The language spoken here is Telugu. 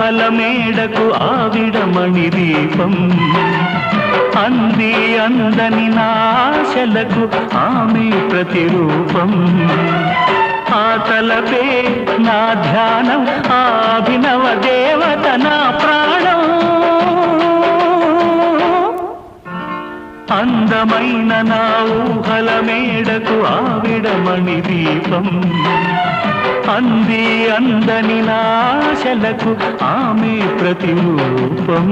ఊహల మేడకు ఆవిడమణి దీపం అంది అందని నాశలకు ఆమె ప్రతిరూపం ఆ తలపే నా ధ్యానం ఆ అభినవ దేవత నా ప్రాణం అందమైన నా ఊహల మేడకు ఆవిడమణి దీపం అంది అందని నాశలకు ఆమె ప్రతిరూపం